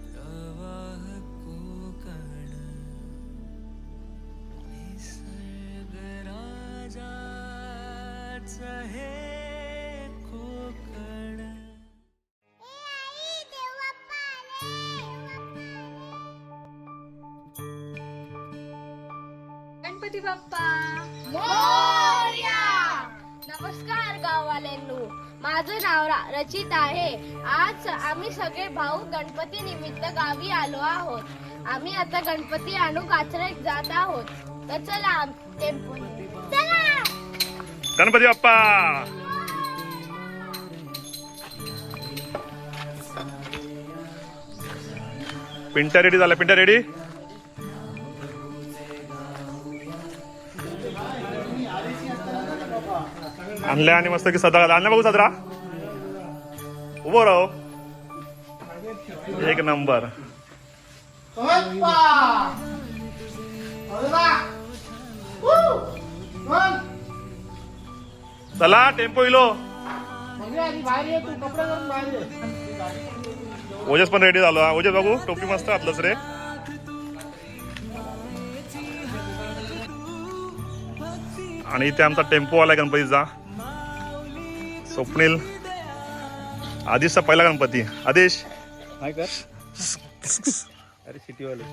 प्रवाह कोकण निसर्ग राजाच हे कोकण. गणपती बाप्पा मोरया. नमस्कार गाववाल्यांनो, माझं नाव रचिता आहे. आज आम्ही सगळे भाऊ गणपती निमित्त गावी आलो आहोत. आम्ही आता गणपती आणू काचऱ्यात जात आहोत. तर चला टेम्पो चला. गणपती बाप्पा पिंट्या रेडी झाला. पिंट्या रेडी. आणल्या आणि मस्त की सदा आणल्या बघू सदरा उभं राहो. एक नंबर. चला टेम्पो इलो. ओजस पण रेडी झालो. ओजस बघू टोपी मस्त घातलंच रे. आणि इथे आमचा टेम्पो आलाय गणपतीचा. स्वप्नील आदेशचा पहिला गणपती. आदेश काय कर. अरे सिटीवाले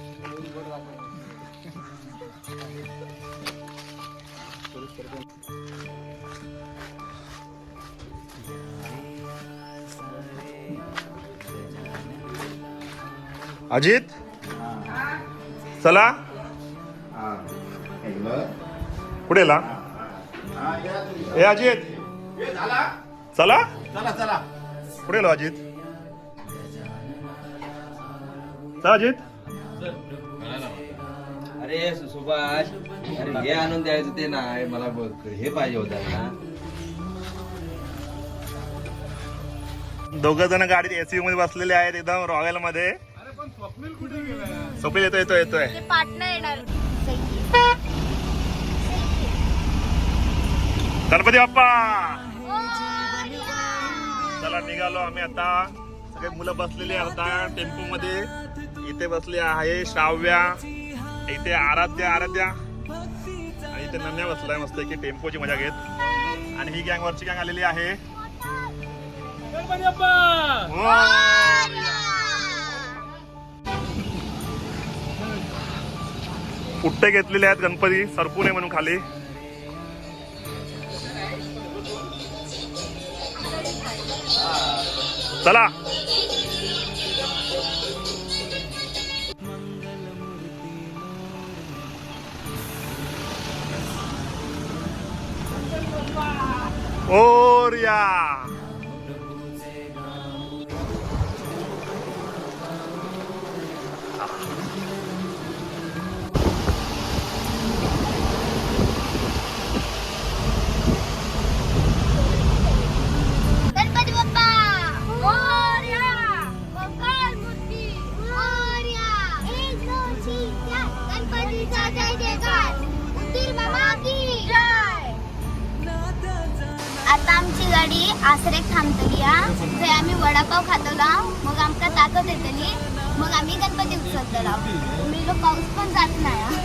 अजित चला. पुढे ला. ए अजित चला. पुढे लो अजित. चला अजित. अरे सुभाष, अरे हे आणून द्यायचं ते नाही मला. बघ हे पाहिजे होतं ना. दोघ जण गाडीत एसी मध्ये बसलेले आहेत एकदम रॉयल मध्ये. स्वप्नील येतोय. पाटणा येणार. गणपती बाप्पा चला निघालो आम्ही आता. सगळे मुलं बसलेली आता टेम्पो मध्ये. इथे बसले आहे श्राव्या, इथे आराध्या आणि इथे नन्या बसलाय मस्त की टेम्पोची मजा घेत. आणि ही गँग वरची गँग आलेली आहे. पुट्टे घेतलेले आहेत गणपती सरकू नये म्हणून खाली. चला. ओरिया गणपती बाप्पा मोरया. मंगल मूर्ती मोरया. एक दोन तीन चार. गणपतीचा जय जयकार. उंदीर मामा की जय. आता आमची गाडी आसरेक थांबतली. जे आम्ही वडापाव खातला मग आमका ताकद येतली. मग आम्ही गणपती उचलतला. मी पाऊस पण जात नाही.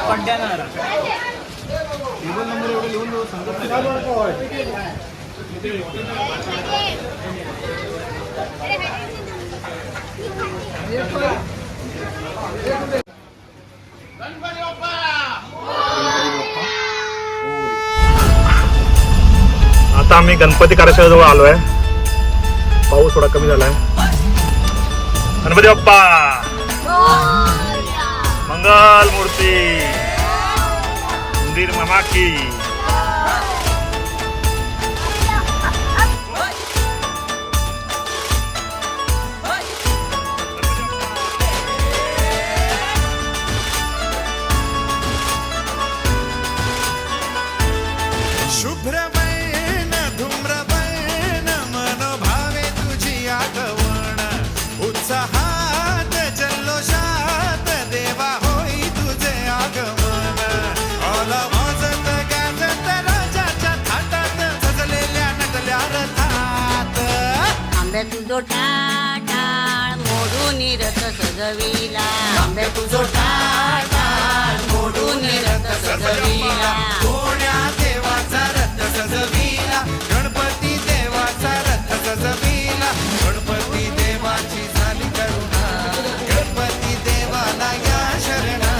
पड्ड्यानं नंबर एवढे लिहून देऊ सांगत. आता आम्ही गणपती कार्यशाळेजवळ आलोय. पाऊस थोडा कमी झालाय. गणपती बाप्पा मंगल मूर्ती. उंदीर मामा की. शुभ्रमयन धूम्रमयन मनोभावे तुझी आठवण. उत्साहात जल्लोषात देवा होई तुझे आंब्या तुझो टाळ मोडून रथ सजविला आंब्या तुझो टाळ मोडून रथ सजविला कोण्या देवाचा रथ सजविला गणपती देवाचा रथ सजविला गणपती देवाची झाली करुणा गणपती देवाला या शरणा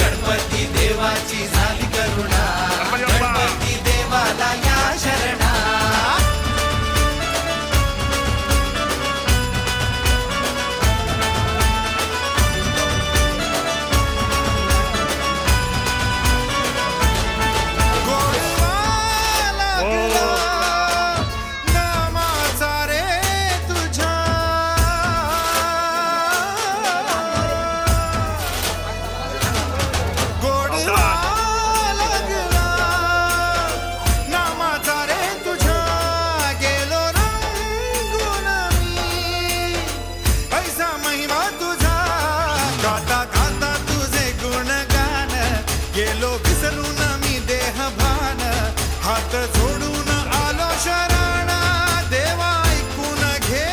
गणपती देवाची झाली करुणा गणपती देवाला या शरणा गेलो विसरून मी देह भान हात जोडून आलो शरण देवा ऐकून घे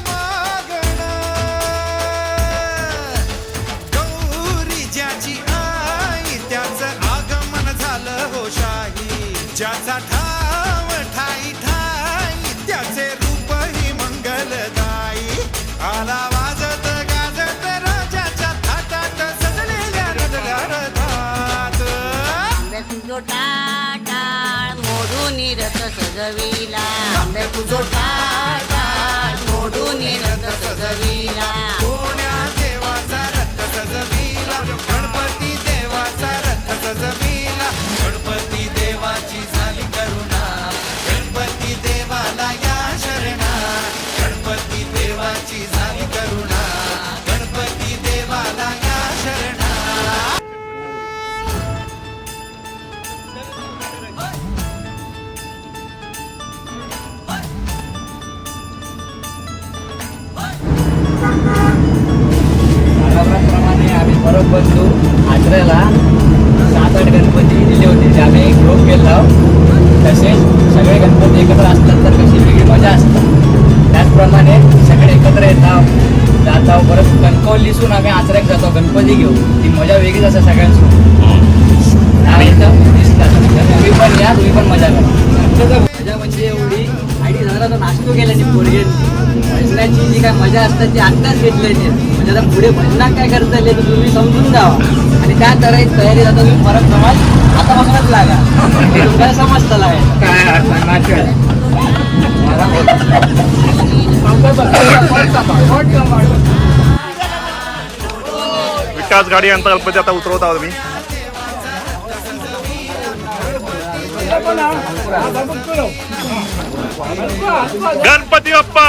मागण गौरी ज्याची आई त्याचं आगमन झालं हो शाही ज्याचा ठाव ठाई ठाई त्याचे रूपही मंगलदायी आला वाजत गाजत राजाच्या थाटात सजलेल्या रथल्या रथात आंब्या तुझो टाळ मोडून रथ सजविला आंब्या तुझो टाळ मोडून रथ सजविला कोण्या देवाचा रथ सजविला गणपती देवाचा रथ सजविला गणपती देवाची झाली करुणा गणपती देवाला या शरणा गणपती देवाची झाली करुणा गणपती देवाला या शरणा प्रमाणे आम्ही परत बंधू आचऱ्याला 7-8 गणपती दिले होते ते आम्ही ग्रुप केला तसेच सगळे गणपती एकत्र असतात तर कशी वेगळी मजा असते त्याचप्रमाणे सगळे एकत्र येतात जातो परत कणकवली लिसून आम्ही आचऱ्यात जातो गणपती घेऊ ती मजा वेगळीच असते सगळ्यांसोबत आणि इथं दिसतात तुम्ही पण या तुम्ही पण मजा करा मजा म्हणजे एवढी आणि जरा नाश्तो केल्याची पोरग्यांनी भजनाची जी काय मजा असतात ती आत्ताच घेतल्याची म्हणजे आता पुढे भजनात काय करता येईल तर तुम्ही समजून जावा आणि काय करायची तयारी जाता तुम्ही फरक समज आतापासूनच लागा हे तुम्हाला समजतं विकास गाडी यांचा गणपती आता उतरवत आहोत मी गणपती बाप्पा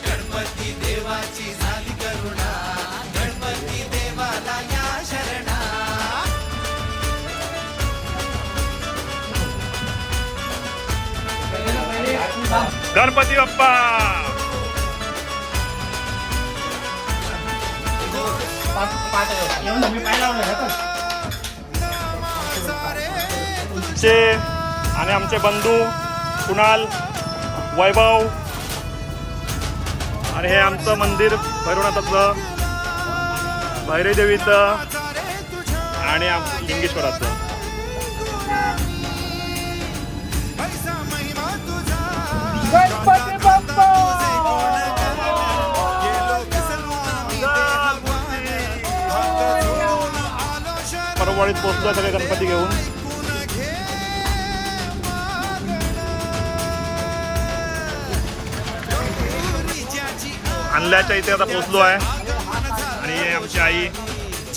गणपती देवाची झाली करुणा गणपती देवाला या शरणा गणपती बाप्पा चे आणि आमचे बंधू कुणाल वैभव आणि हे आमचं मंदिर भैरवनाथाचं भैरवी देवीचं आणि लिंगेश्वराचं गणपती बाप्पा परवाडीत पोहोचलो सगळे गणपती घेऊन आणल्याच्या इथे आता पोहोचलो आहे आणि आमची आई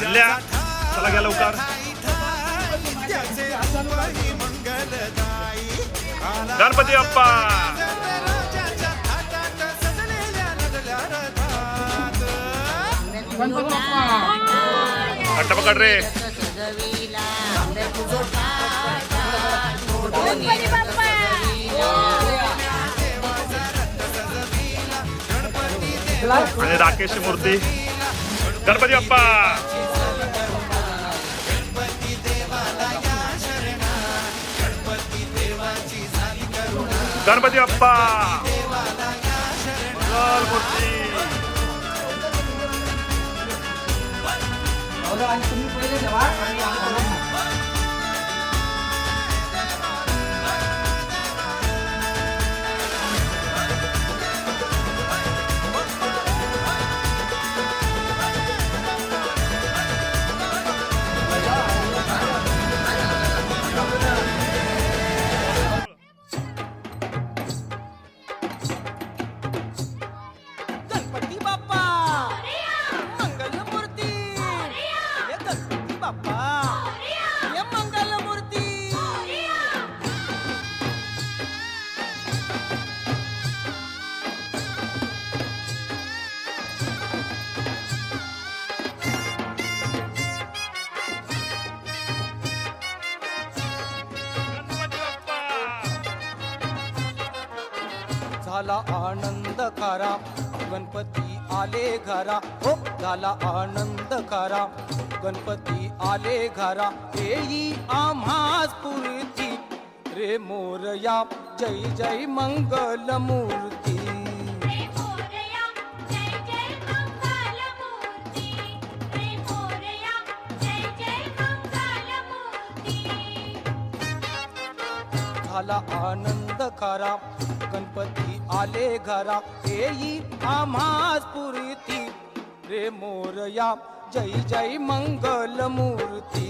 आणल्या चला घ्या लवकर गणपती बाप्पा हट्ट पकड रे गणपती बाप्पा आणि राकेश मूर्ती गणपती बाप्पा गणपती देवाला या शरणा गणपती देवाची झाली गणपती बाप्पा मंगल मूर्ती. तुम्ही पहिले जेवा आणि आम्हाला गणपती बाप्पा मंगल मूर्ती ये गणपती बाप्पा ये मंगल मूर्ती. झाला आनंद खरा गणपती आले घरा हो झाला आनंद खरा गणपती आले घरा येई आम्हा स्फूर्ती रे मोरया जय जय मंगल मूर्ती. झाला आनंद खरा गणपती आले घरा येई आम्हा स्फूर्ती रे मोरया जय जय मंगल मूर्ती.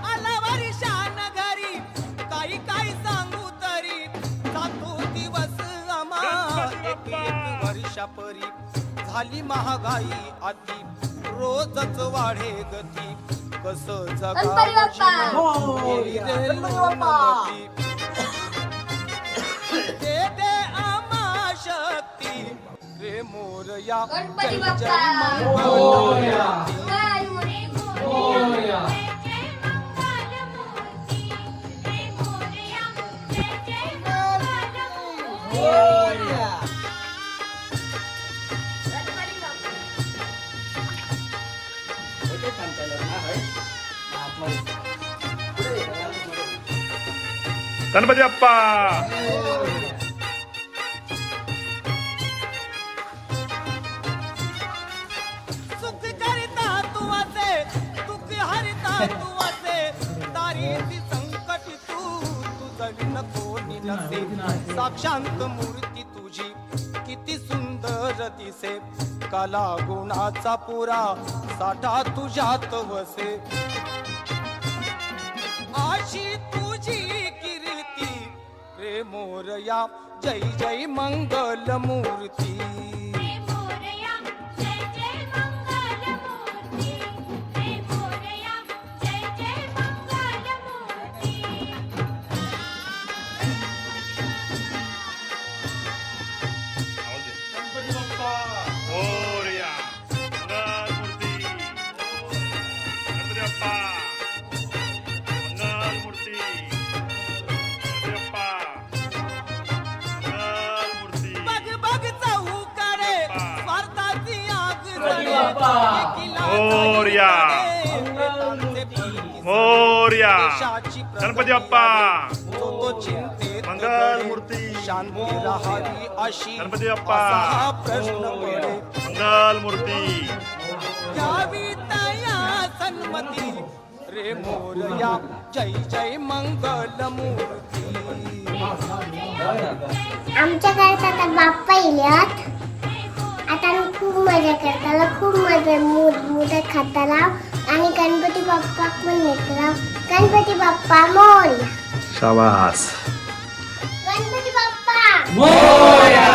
आला वर्षान घरी काही काय सांगू तरी जातो दिवस आम्हा एक एक वर्षापरी झाली महागाई अति रोजच वाढे गती कस गणपती बाप्पा. दे दे आम्हा शक्ती रे मोरया गणपती जय जय बाप्पा. मंगल मोरया. गणपती बाप्पा. गणपती बाप्पा सुख करता तू असे दुःख हरता तू असे तारीची संकट तू तुझं कोणी नसे साक्षांत मूर्ती तुझी किती सुंदर दिसे कला गुणाचा पुरा साठा तुझ्यात वसे अशी तुझी कीर्ती रे मोरया जय जय मंगल मूर्ती. गणपती बाप्पा मोरया. मंगल मूर्ती. गणपती बाप्पा मंगल मूर्ती. गणपती बाप्पा मंगल मूर्ती. बघ बघ चहूकडे स्वार्थाची आग जळे. मोरया. मोरया. गणपती बाप्पा मंगल मूर्ती. शांती राहावी अशी गणपती बाप्पा. असा हा प्रश्न पडे मंगल मूर्ती. द्यावी तया सन्मती रे मोरया जय जय मंगल मूर्ती. आमच्या घरात आता बाप्पा येल्यात. आता आम्ही खूप मजा करताला खूप मजा मोदक खाताला आणि गणपती बाप्पा पण येतला. गणपती बाप्पा मोरया. शाबास. गणपती बाप्पा मोरया.